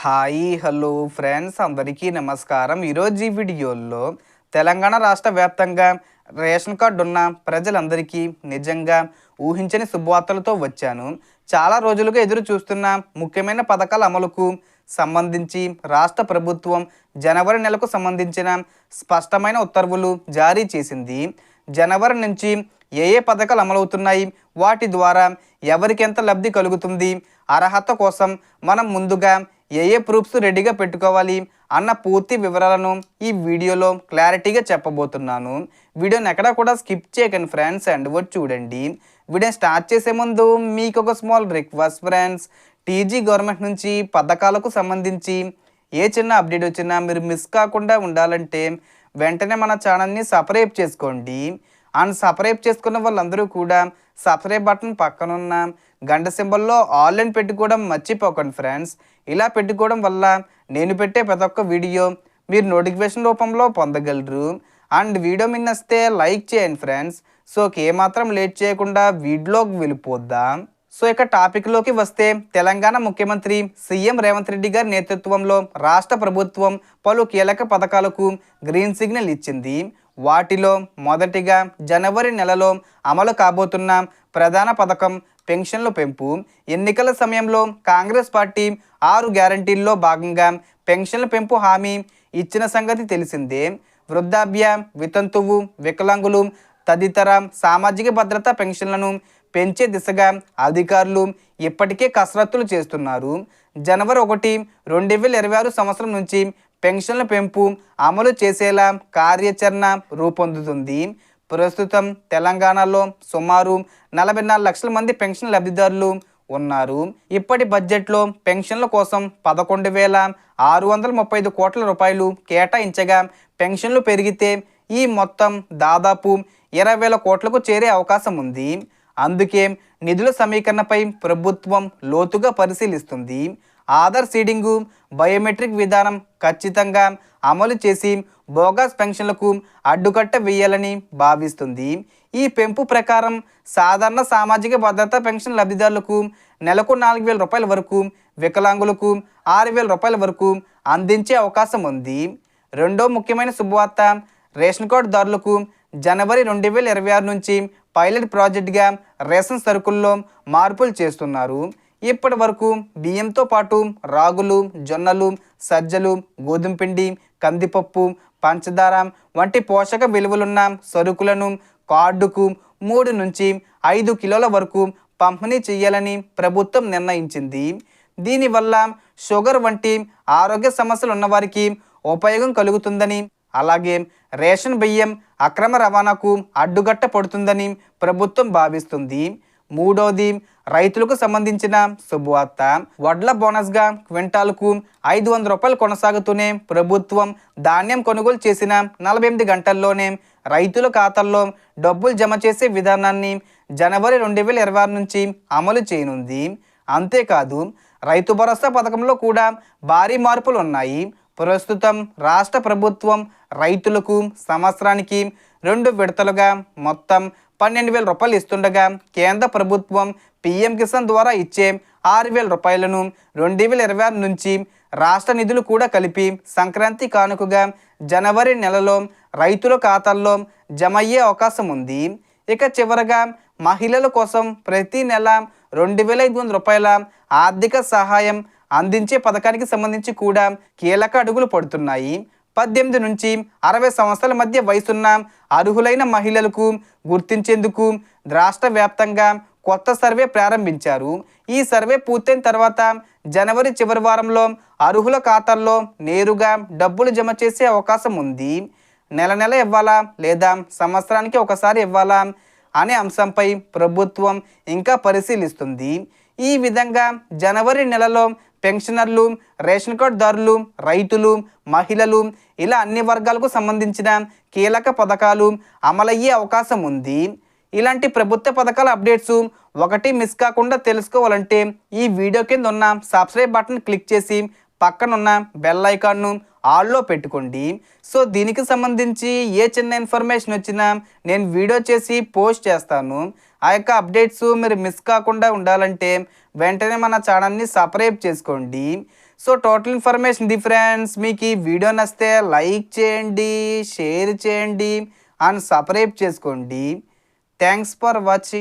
Hi hello friends అందరికీ నమస్కారం. ఈరోజు ఈ వీడియోలో తెలంగాణ రాష్ట్ర వ్యాప్తంగా రేషన్ కార్డు ఉన్న ప్రజలందరికీ నిజంగా ఊహించని శుభవార్తలతో వచ్చాను. చాలా రోజులుగా ఎదురు చూస్తున్న ముఖ్యమైన పథకాల అమలుకు సంబంధించి రాష్ట్ర ప్రభుత్వం జనవరి నెలకు సంబంధించిన స్పష్టమైన ఉత్తర్వులు జారీ చేసింది. జనవరి నుంచి ఏ పథకాలు అమలవుతున్నాయి, వాటి ద్వారా ఎవరికి ఎంత లబ్ధి కలుగుతుంది, అర్హత కోసం మనం ముందుగా ఏ ప్రూఫ్స్ రెడీగా పెట్టుకోవాలి అన్న పూర్తి వివరాలను ఈ వీడియోలో క్లారిటీగా చెప్పబోతున్నాను. వీడియోని ఎక్కడా కూడా స్కిప్ చేయకండి ఫ్రెండ్స్, అండ్ వచ్చి చూడండి. వీడియో స్టార్ట్ చేసే ముందు మీకు ఒక small request friends, TG government నుంచి పథకాలకు సంబంధించి ఏ చిన్న అప్డేట్ వచ్చినా మీరు మిస్ కాకుండా ఉండాలంటే వెంటనే మన ఛానల్ని సబ్స్క్రైబ్ చేసుకోండి. అండ్ సబ్స్క్రైబ్ చేసుకున్న వాళ్ళందరూ కూడా సబ్స్క్రైబ్ బటన్ పక్కనున్న గంట సింబల్లో ఆల్ అని పెట్టుకోవడం మర్చిపోకండి ఫ్రెండ్స్. ఇలా పెట్టుకోవడం వల్ల నేను పెట్టే ప్రతి ఒక్క వీడియో మీరు నోటిఫికేషన్ రూపంలో పొందగలరు. అండ్ వీడియో మీ నచ్చితే లైక్ చేయండి ఫ్రెండ్స్. సో ఏమాత్రం లేట్ చేయకుండా వీడియోకి వెళ్ళిపోద్దాం. సో ఇక టాపిక్లోకి వస్తే, తెలంగాణ ముఖ్యమంత్రి సీఎం రేవంత్ రెడ్డి గారి నేతృత్వంలో రాష్ట్ర ప్రభుత్వం పలు కీలక పథకాలకు గ్రీన్ సిగ్నల్ ఇచ్చింది. వాటిలో మొదటిగా జనవరి నెలలో అమలు కాబోతున్న ప్రధాన పథకం పెన్షన్ల పెంపు. ఎన్నికల సమయంలో కాంగ్రెస్ పార్టీ 6 గ్యారంటీల్లో భాగంగా పెన్షన్ల పెంపు హామీ ఇచ్చిన సంగతి తెలిసిందే. వృద్ధాప్య, వితంతువు, వికలాంగులు తదితర సామాజిక భద్రతా పెన్షన్లను పెంచే దిశగా అధికారులు ఇప్పటికే కసరత్తులు చేస్తున్నారు. జనవరి 1, 2026 సంవత్సరం నుంచి పెన్షన్ల పెంపు అమలు చేసేలా కార్యాచరణ రూపొందుతుంది. ప్రస్తుతం తెలంగాణలో సుమారు 44 లక్షల మంది పెన్షన్ లబ్ధిదారులు ఉన్నారు. ఇప్పటి బడ్జెట్లో పెన్షన్ల కోసం 11,635 కోట్ల రూపాయలు కేటాయించగా, పెన్షన్లు పెరిగితే ఈ మొత్తం దాదాపు 20,000 కోట్లకు చేరే అవకాశం ఉంది. అందుకే నిధుల సమీకరణపై ప్రభుత్వం లోతుగా పరిశీలిస్తుంది. ఆధార్ సీడింగు, బయోమెట్రిక్ విధానం ఖచ్చితంగా అమలు చేసి బోగస్ పెన్షన్లకు అడ్డుకట్ట వేయాలని భావిస్తుంది. ఈ పెంపు ప్రకారం సాధారణ సామాజిక భద్రతా పెన్షన్ లబ్ధిదారులకు నెలకు 4,000 రూపాయల వరకు, వికలాంగులకు 6,000 రూపాయల వరకు అందించే అవకాశం ఉంది. రెండో ముఖ్యమైన శుభవార్త, రేషన్ కార్డుదారులకు జనవరి 2026 నుంచి పైలట్ ప్రాజెక్టుగా రేషన్ సరుకుల్లో మార్పులు చేస్తున్నారు. ఇప్పటి వరకు బియ్యంతో పాటు రాగులు, జొన్నలు, సజ్జలు, గోధుమ పిండి, కందిపప్పు, పంచదార వంటి పోషక విలువలున్న సరుకులను కార్డుకు 3 నుంచి 5 కిలోల వరకు పంపిణీ చేయాలని ప్రభుత్వం నిర్ణయించింది. దీనివల్ల షుగర్ వంటి ఆరోగ్య సమస్యలు ఉన్నవారికి ఉపయోగం కలుగుతుందని, అలాగే రేషన్ బియ్యం అక్రమ రవాణాకు అడ్డుగట్ట పడుతుందని ప్రభుత్వం భావిస్తుంది. మూడోది, రైతులకు సంబంధించిన శుభవార్త. వడ్ల బోనస్గా క్వింటాల్కు 500 రూపాయలు కొనసాగుతూనే ప్రభుత్వం ధాన్యం కొనుగోలు చేసిన 48 గంటల్లోనే రైతుల ఖాతాల్లో డబ్బులు జమ చేసే విధానాన్ని జనవరి 2026 నుంచి అమలు చేయనుంది. అంతేకాదు, రైతు భరోసా పథకంలో కూడా భారీ మార్పులు ఉన్నాయి. ప్రస్తుతం రాష్ట్ర ప్రభుత్వం రైతులకు సంవత్సరానికి 2 విడతలుగా మొత్తం 12,000 రూపాయలు ఇస్తుండగా, కేంద్ర ప్రభుత్వం పీఎం కిసాన్ ద్వారా ఇచ్చే 6,000 రూపాయలను 2026 నుంచి రాష్ట్ర నిధులు కూడా కలిపి సంక్రాంతి కానుకగా జనవరి నెలలో రైతుల ఖాతాల్లో జమ అయ్యే అవకాశం ఉంది. ఇక చివరగా, మహిళల కోసం ప్రతి నెల 2,500 రూపాయల ఆర్థిక సహాయం అందించే పథకానికి సంబంధించి కూడా కీలక అడుగులు పడుతున్నాయి. 18 నుంచి 60 సంవత్సరాల మధ్య వయసున్న అర్హులైన మహిళలకు గుర్తించేందుకు రాష్ట్ర వ్యాప్తంగా కొత్త సర్వే ప్రారంభించారు. ఈ సర్వే పూర్తయిన తర్వాత జనవరి చివరి వారంలో అర్హుల ఖాతాల్లో నేరుగా డబ్బులు జమ చేసే అవకాశం ఉంది. నెల నెల ఇవ్వాలా లేదా సంవత్సరానికి ఒకసారి ఇవ్వాలా అనే అంశంపై ప్రభుత్వం ఇంకా పరిశీలిస్తుంది. ఈ విధంగా జనవరి నెలలో పెన్షనర్లు, రేషన్ కార్డుదారులు, రైతులు, మహిళలు ఇలా అన్ని వర్గాలకు సంబంధించిన కీలక పథకాలు అమలయ్యే అవకాశం ఉంది. ఇలాంటి ప్రభుత్వ పథకాల అప్డేట్స్ ఒకటి మిస్ కాకుండా తెలుసుకోవాలంటే ఈ వీడియో కింద ఉన్న సబ్స్క్రైబ్ బటన్ క్లిక్ చేసి పక్కనున్న బెల్ ఐకాన్ను ఆల్లో పెట్టుకోండి. సో దీనికి సంబంధించి ఏ చిన్న ఇన్ఫర్మేషన్ వచ్చినా నేను వీడియో చేసి పోస్ట్ చేస్తాను. ఆ యొక్క అప్డేట్స్ మీరు మిస్ కాకుండా ఉండాలంటే వెంటనే మన ఛానల్ని సబ్స్క్రైబ్ చేసుకోండి. సో టోటల్ ఇన్ఫర్మేషన్ ఇది ఫ్రెండ్స్. మీకు ఈ వీడియో నచ్చితే లైక్ చేయండి, షేర్ చేయండి అండ్ సబ్స్క్రైబ్ చేసుకోండి. Thanks for watching.